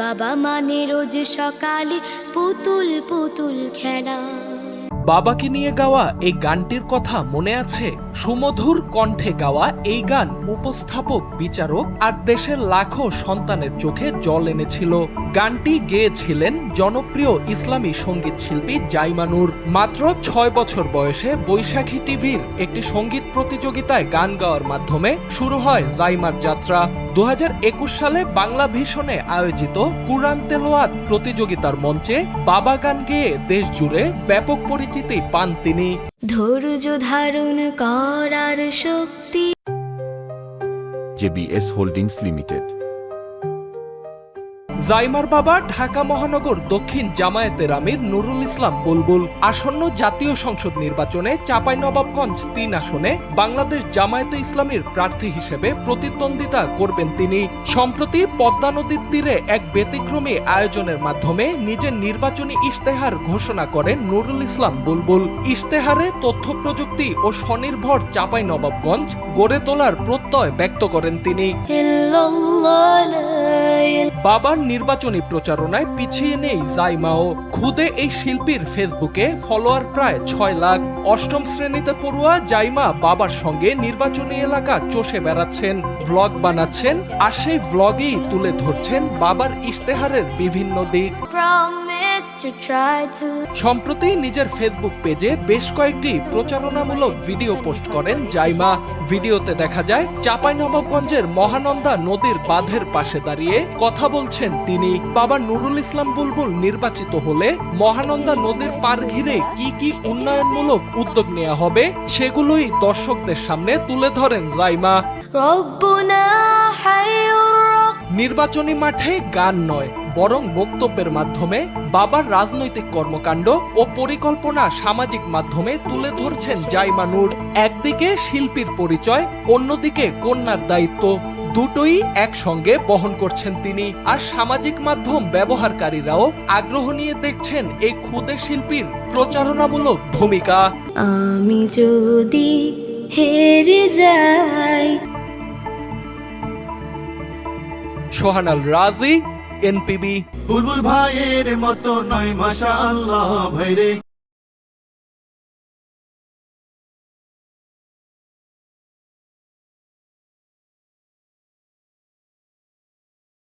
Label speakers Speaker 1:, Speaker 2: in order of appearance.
Speaker 1: বাবা মানে রোজ সকালে পুতুল পুতুল খেলা।
Speaker 2: বাবাকে নিয়ে গাওয়া এই গানটির কথা মনে আছে? সুমধুর কণ্ঠে গাওয়া এই গান উপস্থাপক, বিচারক আর দেশের লাখো সন্তানের চোখে জল এনেছিল। গানটি গেয়েছিলেন জনপ্রিয় ইসলামী সঙ্গীত শিল্পী জাইমা নূর। মাত্র ৬ বছর বয়সে বৈশাখী টিভির একটি সঙ্গীত প্রতিযোগিতায় গান গাওয়ার মাধ্যমে শুরু হয় জাইমার যাত্রা। ২০২১ সালে বাংলা ভিশনে আয়োজিত কুরআন তেলাওয়াত প্রতিযোগিতার মঞ্চে বাবা গান গেয়ে দেশ জুড়ে ব্যাপক পরিচিতি পান তিনি।
Speaker 1: ধৈর্য ধারণ করার শক্তি।
Speaker 3: JBS holdings limited.
Speaker 2: জাইমার বাবা ঢাকা মহানগর দক্ষিণ জামায়াতের আমির নুরুল ইসলাম বুলবুল। আসন্ন জাতীয় সংসদ নির্বাচনে চাঁপাইনবাবগঞ্জ ৩ আসনে বাংলাদেশ জামায়াতে ইসলামীর প্রার্থী হিসেবে প্রতিদ্বন্দ্বিতা করবেন তিনি। সম্প্রতি পদ্মা নদীর তীরে এক ব্যতিক্রমী আয়োজনের মাধ্যমে নিজের নির্বাচনী ইশতেহার ঘোষণা করেন নুরুল ইসলাম বুলবুল। ইশতেহারে তথ্য প্রযুক্তি ও স্বনির্ভর চাঁপাইনবাবগঞ্জ গড়ে তোলার প্রত্যয় ব্যক্ত করেন তিনি। বাবার নির্বাচনী প্রচারণায় পিছিয়ে নেই জাইমাও। খুদে এই শিল্পীর ফেসবুকে ফলোয়ার প্রায় ৬ লাখ। অষ্টম শ্রেণীতে পড়ুয়া জাইমা বাবার সঙ্গে নির্বাচনী এলাকা চষে বেড়াচ্ছেন, ভ্লগ বানাচ্ছেন, আর সেই ভ্লগেই তুলে ধরছেন বাবার ইশতেহারের বিভিন্ন দিক। সম্প্রতি নিজের ফেসবুক পেজে বেশ কয়েকটি প্রচারণামূলক ভিডিও পোস্ট করেন জাইমা। ভিডিওতে দেখা যায় চাঁপাইনবাবগঞ্জের মহানন্দা নদীর বাঁধের পাশে দাঁড়িয়ে কথা বলছেন তিনি। বাবা নুরুল ইসলাম বুলবুল নির্বাচিত হলে মহানন্দা নদীর পার ঘিরে কি কি উন্নয়নমূলক উদ্যোগ নেওয়া হবে সেগুলোই দর্শকদের সামনে তুলে ধরেন জাইমা। নির্বাচনী মাঠে গান নয়, বরং বক্তব্যের মাধ্যমে বাবার রাজনৈতিক কর্মকাণ্ড ও পরিকল্পনা সামাজিক মাধ্যমে তুলে ধরছেন জাইমা নূর। একদিকে শিল্পীর পরিচয়, অন্যদিকে কন্যার দায়িত্ব, দুটোই একসঙ্গে বহন করছেন তিনি। আর সামাজিক মাধ্যম ব্যবহারকারীরাও আগ্রহ নিয়ে দেখছেন এই ক্ষুদে শিল্পীর প্রচারণামূলক ভূমিকা।
Speaker 1: আমি যদি হেরে যাই।
Speaker 2: সোহানাল রাজি, NPB।
Speaker 4: বুলবুল ভাইয়ের মতো নয় মাশাআল্লাহ ভাইরে।